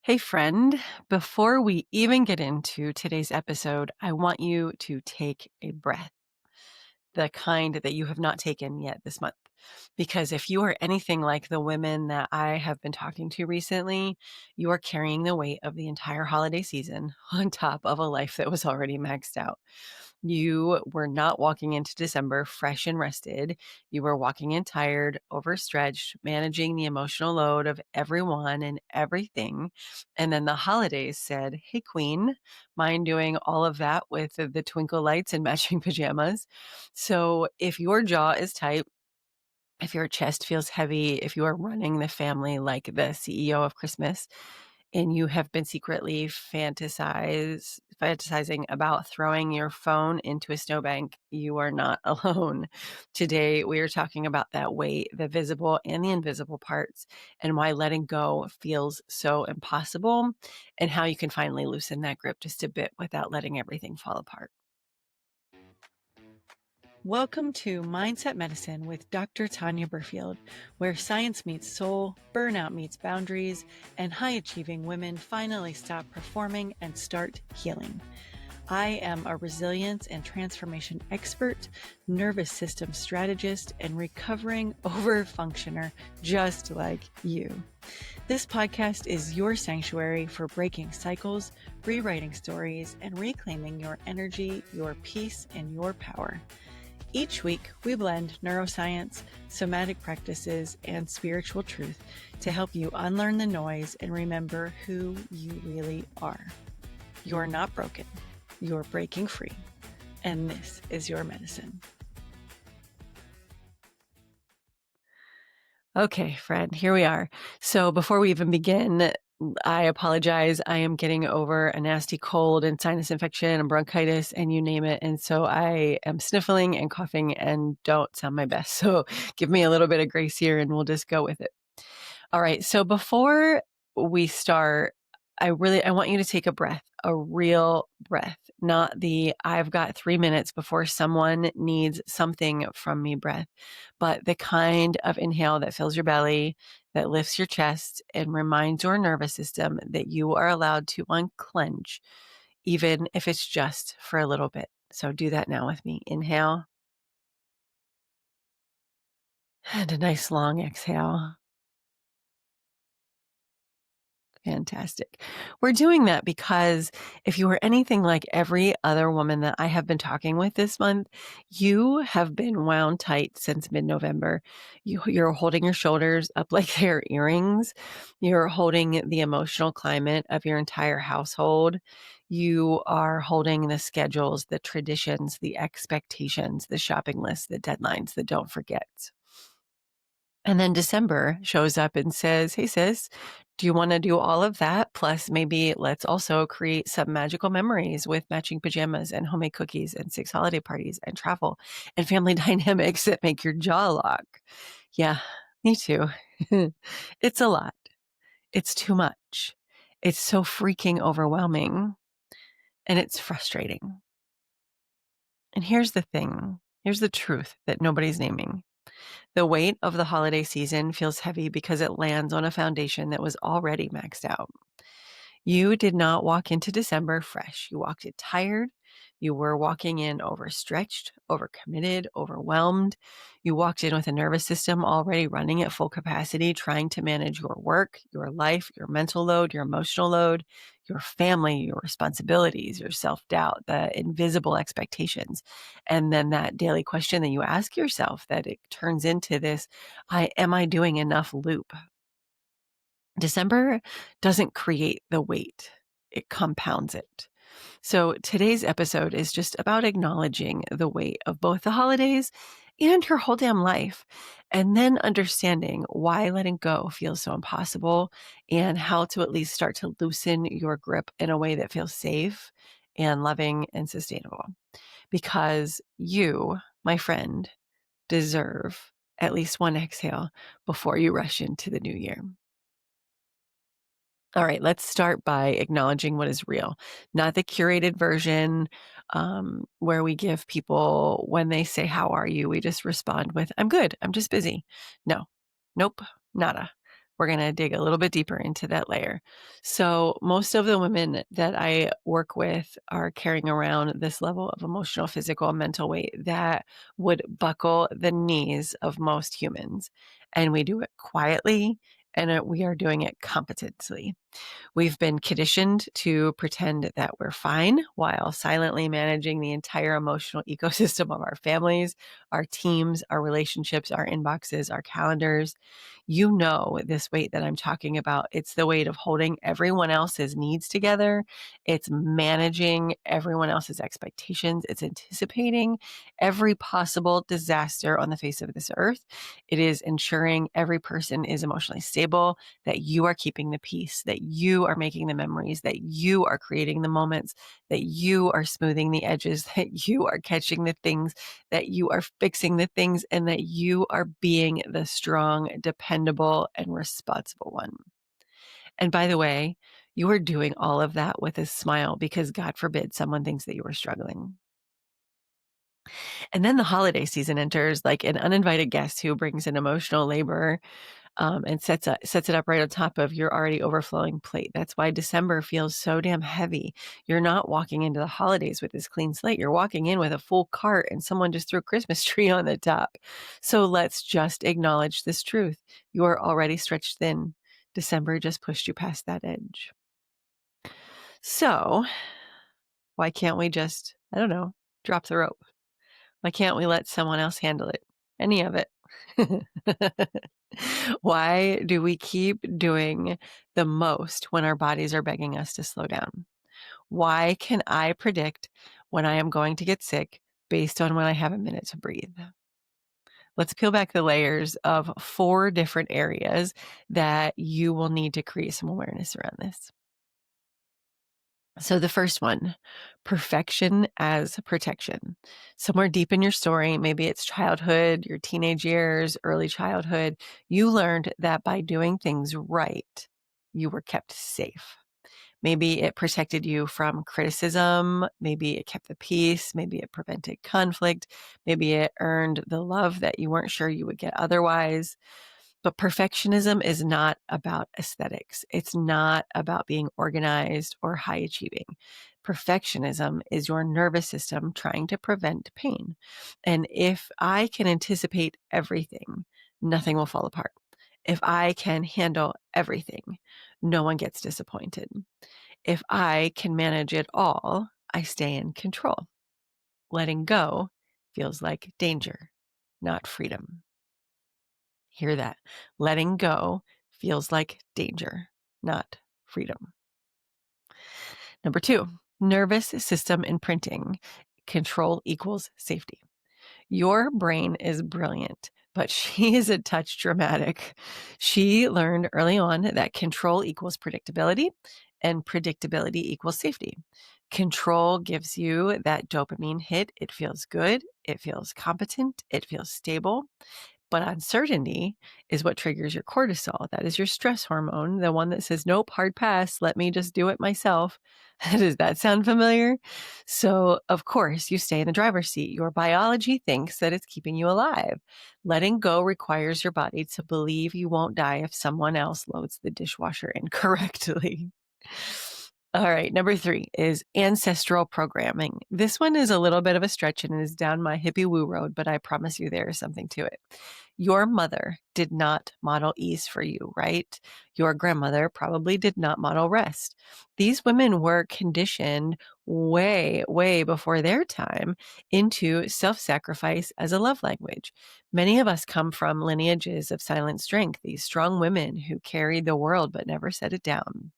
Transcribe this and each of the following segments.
Hey, friend, before we even get into today's episode, I want you to take a breath, the kind that you have not taken yet this month. Because if you are anything like the women that I have been talking to recently, you are carrying the weight of the entire holiday season on top of a life that was already maxed out. You were not walking into December fresh and rested. You were walking in tired, overstretched, managing the emotional load of everyone and everything. And then the holidays said, "Hey, Queen, mind doing all of that with the twinkle lights and matching pajamas?" So if your jaw is tight, if your chest feels heavy, if you are running the family like the CEO of Christmas, and you have been secretly fantasizing about throwing your phone into a snowbank, you are not alone. Today, we are talking about that weight, the visible and the invisible parts, and why letting go feels so impossible, and how you can finally loosen that grip just a bit without letting everything fall apart. Welcome to Mindset Medicine with Dr. Tanya Burfield, where science meets soul, burnout meets boundaries, and high achieving women finally stop performing and start healing. I am a resilience and transformation expert, nervous system strategist, and recovering overfunctioner just like you. This podcast is your sanctuary for breaking cycles, rewriting stories, and reclaiming your energy, your peace, and your power. Each week, we blend neuroscience, somatic practices, and spiritual truth to help you unlearn the noise and remember who you really are. You're not broken. You're breaking free. And this is your medicine. Okay, friend, here we are. So before we even begin, I apologize. I am getting over a nasty cold and sinus infection and bronchitis and you name it. And so I am sniffling and coughing and don't sound my best. So give me a little bit of grace here and we'll just go with it. All right. So before we start, I want you to take a breath, a real breath, not the "I've got 3 minutes before someone needs something from me" breath, but the kind of inhale that fills your belly, that lifts your chest and reminds your nervous system that you are allowed to unclench, even if it's just for a little bit. So do that now with me. Inhale and a nice long exhale. Fantastic. We're doing that because if you were anything like every other woman that I have been talking with this month, you have been wound tight since mid-November. You're holding your shoulders up like they're earrings. You're holding the emotional climate of your entire household. You are holding the schedules, the traditions, the expectations, the shopping lists, the deadlines, the don't forgets. And then December shows up and says, "Hey, sis, do you want to do all of that? Plus, maybe let's also create some magical memories with matching pajamas and homemade cookies and 6 holiday parties and travel and family dynamics that make your jaw lock." Yeah, me too. It's a lot. It's too much. It's so freaking overwhelming and it's frustrating. And here's the thing. Here's the truth that nobody's naming. The weight of the holiday season feels heavy because it lands on a foundation that was already maxed out. You did not walk into December fresh. You walked in tired. You were walking in overstretched, overcommitted, overwhelmed. You walked in with a nervous system already running at full capacity, trying to manage your work, your life, your mental load, your emotional load, your family, your responsibilities, your self doubt, the invisible expectations. And then that daily question that you ask yourself that it turns into this am I doing enough loop? December doesn't create the weight, it compounds it. So today's episode is just about acknowledging the weight of both the holidays and your whole damn life, and then understanding why letting go feels so impossible and how to at least start to loosen your grip in a way that feels safe and loving and sustainable. Because you, my friend, deserve at least one exhale before you rush into the new year. All right, let's start by acknowledging what is real, not the curated version where we give people, when they say, "How are you?" we just respond with, "I'm good. I'm just busy." No, nope, nada. we're going to dig a little bit deeper into that layer. So, most of the women that I work with are carrying around this level of emotional, physical, and mental weight that would buckle the knees of most humans. And we do it quietly and we are doing it competently. We've been conditioned to pretend that we're fine while silently managing the entire emotional ecosystem of our families, our teams, our relationships, our inboxes, our calendars. You know, this weight that I'm talking about, it's the weight of holding everyone else's needs together. It's managing everyone else's expectations. It's anticipating every possible disaster on the face of this earth. It is ensuring every person is emotionally stable, that you are keeping the peace, that you are making the memories, that you are creating the moments, that you are smoothing the edges, that you are catching the things, that you are fixing the things, and that you are being the strong, dependable, and responsible one. And by the way, you are doing all of that with a smile because God forbid someone thinks that you are struggling. And then the holiday season enters like an uninvited guest who brings an emotional labor and sets it up right on top of your already overflowing plate. That's why December feels so damn heavy. You're not walking into the holidays with this clean slate. You're walking in with a full cart and someone just threw a Christmas tree on the top. So let's just acknowledge this truth. You are already stretched thin. December just pushed you past that edge. So why can't we just, I don't know, drop the rope? Why can't we let someone else handle it? Any of it. Why do we keep doing the most when our bodies are begging us to slow down? Why can I predict when I am going to get sick based on when I have a minute to breathe? Let's peel back the layers of 4 different areas that you will need to create some awareness around this. So the first one, perfection as protection. Somewhere deep in your story, maybe it's childhood, your teenage years, early childhood, you learned that by doing things right, you were kept safe. Maybe it protected you from criticism. Maybe it kept the peace. Maybe it prevented conflict. Maybe it earned the love that you weren't sure you would get otherwise. But perfectionism is not about aesthetics. It's not about being organized or high achieving. Perfectionism is your nervous system trying to prevent pain. And if I can anticipate everything, nothing will fall apart. If I can handle everything, no one gets disappointed. If I can manage it all, I stay in control. Letting go feels like danger, not freedom. Hear that. Letting go feels like danger, not freedom. Number 2, nervous system imprinting. Control equals safety. Your brain is brilliant, but she is a touch dramatic. She learned early on that control equals predictability and predictability equals safety. Control gives you that dopamine hit. It feels good. It feels competent. It feels stable. But uncertainty is what triggers your cortisol. That is your stress hormone, the one that says, nope, hard pass, let me just do it myself. Does that sound familiar? So, of course, you stay in the driver's seat. Your biology thinks that it's keeping you alive. Letting go requires your body to believe you won't die if someone else loads the dishwasher incorrectly. All right, number 3 is ancestral programming. This one is a little bit of a stretch and is down my hippie woo road, but I promise you there is something to it. Your mother did not model ease for you, right? Your grandmother probably did not model rest. These women were conditioned way, way before their time into self-sacrifice as a love language. Many of us come from lineages of silent strength, these strong women who carried the world but never set it down.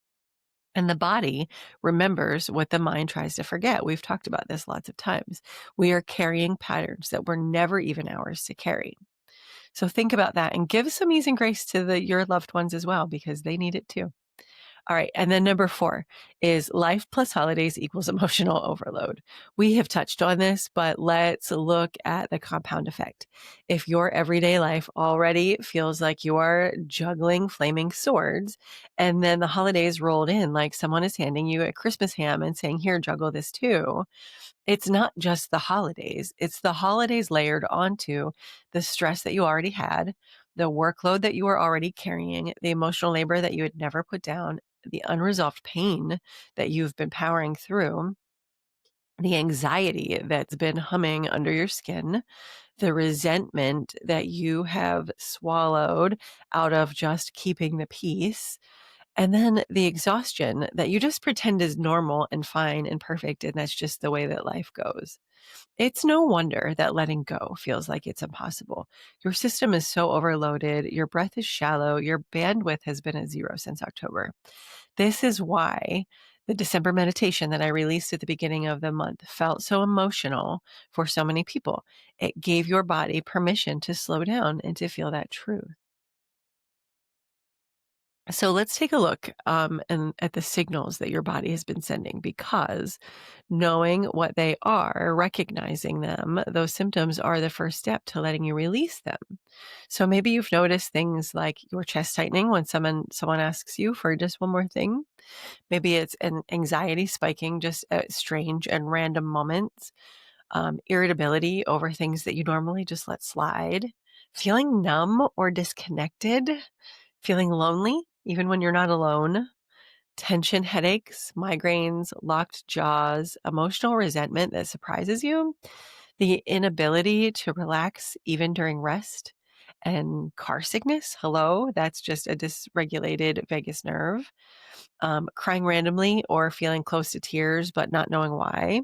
And the body remembers what the mind tries to forget. We've talked about this lots of times. We are carrying patterns that were never even ours to carry. So think about that and give some ease and grace to your loved ones as well, because they need it too. All right. And then number 4 is life plus holidays equals emotional overload. We have touched on this, but let's look at the compound effect. If your everyday life already feels like you are juggling flaming swords, and then the holidays rolled in like someone is handing you a Christmas ham and saying, here, juggle this too. It's not just the holidays. It's the holidays layered onto the stress that you already had, the workload that you were already carrying, the emotional labor that you had never put down, the unresolved pain that you've been powering through, the anxiety that's been humming under your skin, the resentment that you have swallowed out of just keeping the peace, and then the exhaustion that you just pretend is normal and fine and perfect, and that's just the way that life goes. It's no wonder that letting go feels like it's impossible. Your system is so overloaded, your breath is shallow, your bandwidth has been at zero since October. This is why the December meditation that I released at the beginning of the month felt so emotional for so many people. It gave your body permission to slow down and to feel that truth. So let's take a look at the signals that your body has been sending, because knowing what they are, recognizing them, those symptoms are the first step to letting you release them. So maybe you've noticed things like your chest tightening when someone asks you for just one more thing. Maybe it's an anxiety spiking just at strange and random moments, irritability over things that you normally just let slide, feeling numb or disconnected, feeling lonely even when you're not alone, tension headaches, migraines, locked jaws, emotional resentment that surprises you, the inability to relax even during rest, and car sickness. Hello, that's just a dysregulated vagus nerve. Crying randomly or feeling close to tears but not knowing why.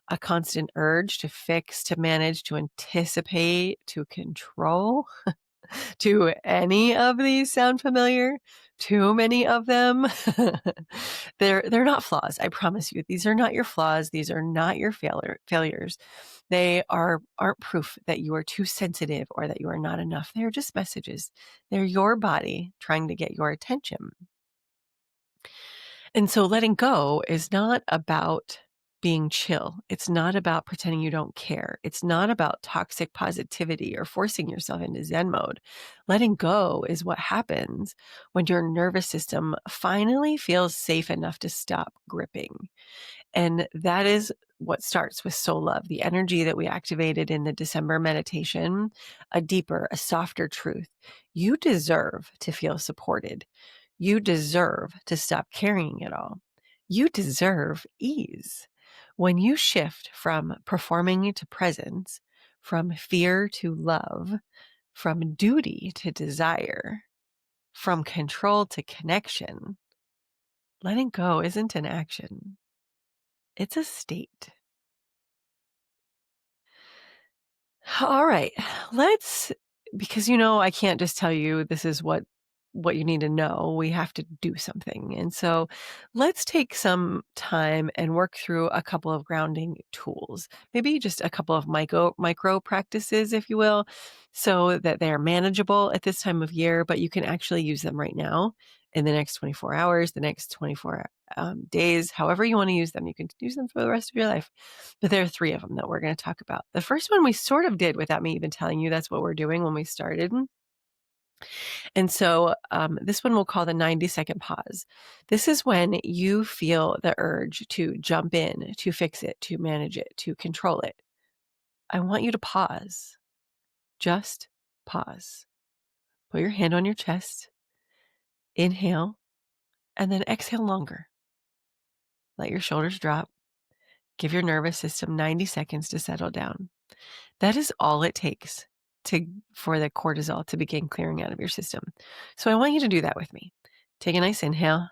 A constant urge to fix, to manage, to anticipate, to control. Do any of these sound familiar? Too many of them? They're not flaws, I promise you. These are not your flaws. These are not your failures. They aren't proof that you are too sensitive or that you are not enough. They're just messages. They're your body trying to get your attention. And so letting go is not about being chill. It's not about pretending you don't care. It's not about toxic positivity or forcing yourself into Zen mode. Letting go is what happens when your nervous system finally feels safe enough to stop gripping. And that is what starts with soul love, the energy that we activated in the December meditation, a deeper, a softer truth. You deserve to feel supported. You deserve to stop carrying it all. You deserve ease. When you shift from performing to presence, from fear to love, from duty to desire, from control to connection, letting go isn't an action. It's a state. All right. Let's, because I can't just tell you this is what you need to know. We have to do something. And so let's take some time and work through a couple of grounding tools. Maybe just a couple of micro practices, if you will, so that they're manageable at this time of year, but you can actually use them right now in the next 24 hours, the next 24 days, however you want to use them. You can use them for the rest of your life. But there are three of them that we're going to talk about. The first one we sort of did without me even telling you that's what we're doing when we started. And so this one we'll call the 90-second pause. This is when you feel the urge to jump in, to fix it, to manage it, to control it. I want you to pause. Just pause. Put your hand on your chest, inhale, and then exhale longer. Let your shoulders drop. Give your nervous system 90 seconds to settle down. That is all it takes for the cortisol to begin clearing out of your system. So I want you to do that with me. Take a nice inhale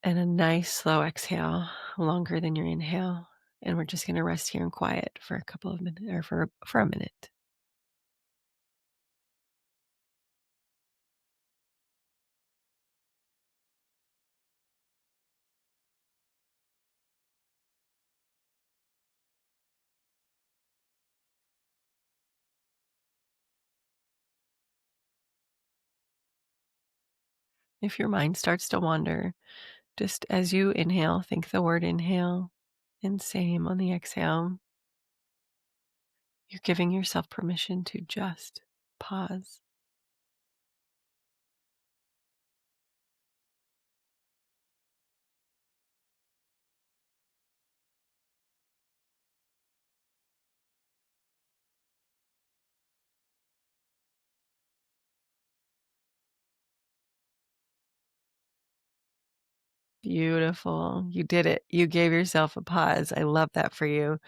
and a nice slow exhale, longer than your inhale. And we're just going to rest here in quiet for a couple of minutes, or for a minute. If your mind starts to wander, just as you inhale, think the word inhale, and same on the exhale. You're giving yourself permission to just pause. Beautiful. You did it. You gave yourself a pause. I love that for you.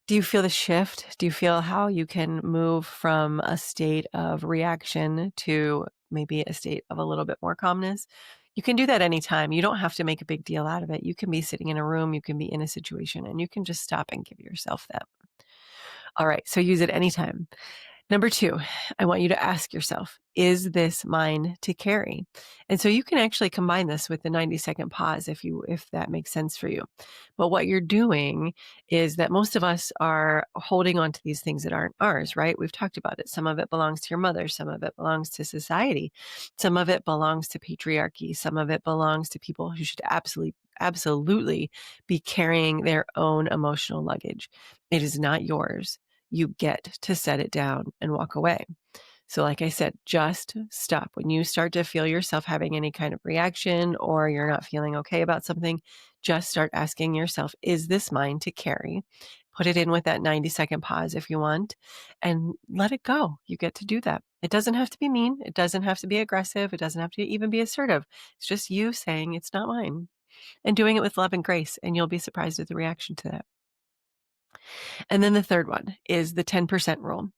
Do you feel the shift? Do you feel how you can move from a state of reaction to maybe a state of a little bit more calmness? You can do that anytime. You don't have to make a big deal out of it. You can be sitting in a room, you can be in a situation, and you can just stop and give yourself that. All right. So use it anytime. Number two, I want you to ask yourself, is this mine to carry? And so you can actually combine this with the 90-second pause if that makes sense for you. But what you're doing is that most of us are holding on to these things that aren't ours, right? We've talked about it. Some of it belongs to your mother, some of it belongs to society, some of it belongs to patriarchy, some of it belongs to people who should absolutely be carrying their own emotional luggage. It is not yours. You get to set it down and walk away. So, like I said, just stop. When you start to feel yourself having any kind of reaction or you're not feeling okay about something, just start asking yourself, is this mine to carry? Put it in with that 90-second pause if you want and let it go. You get to do that. It doesn't have to be mean. It doesn't have to be aggressive. It doesn't have to even be assertive. It's just you saying it's not mine and doing it with love and grace. And you'll be surprised at the reaction to that. And then the third one is the 10% rule.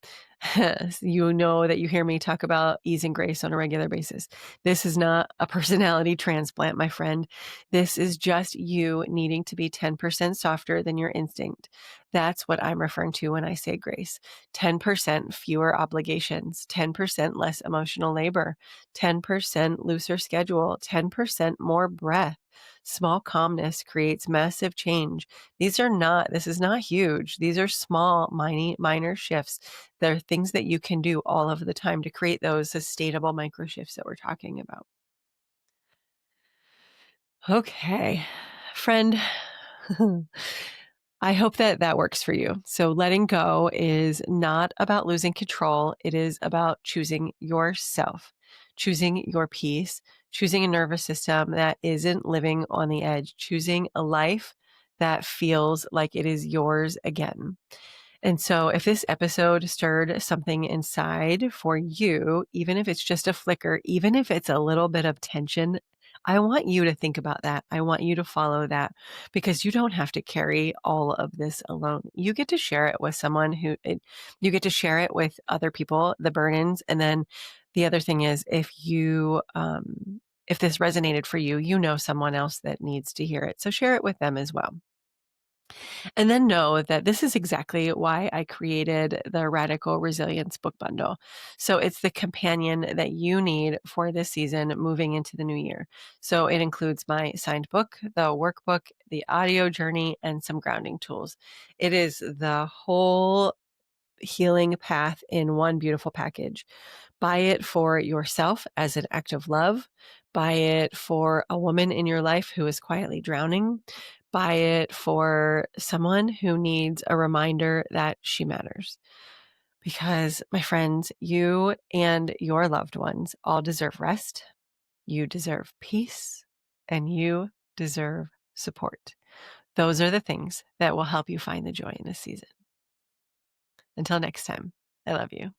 You know that you hear me talk about ease and grace on a regular basis. This is not a personality transplant, my friend. This is just you needing to be 10% softer than your instinct. That's what I'm referring to when I say grace. 10% fewer obligations, 10% less emotional labor, 10% looser schedule, 10% more breath. Small calmness creates massive change. This is not huge. These are small, minor shifts. They're things that you can do all of the time to create those sustainable micro shifts that we're talking about. Okay, friend, I hope that that works for you. So letting go is not about losing control. It is about choosing yourself, choosing your peace, choosing a nervous system that isn't living on the edge, choosing a life that feels like it is yours again. And so, if this episode stirred something inside for you, even if it's just a flicker, even if it's a little bit of tension, I want you to think about that. I want you to follow that because you don't have to carry all of this alone. You get to share it with you get to share it with other people, the burdens. And then the other thing is, if this resonated for you, you know someone else that needs to hear it. So share it with them as well. And then know that this is exactly why I created the Radical Resilience book bundle. So it's the companion that you need for this season moving into the new year. So it includes my signed book, the workbook, the audio journey, and some grounding tools. It is the whole healing path in one beautiful package. Buy it for yourself as an act of love. Buy it for a woman in your life who is quietly drowning. Buy it for someone who needs a reminder that she matters. Because, my friends, you and your loved ones all deserve rest. You deserve peace and you deserve support. Those are the things that will help you find the joy in this season. Until next time, I love you.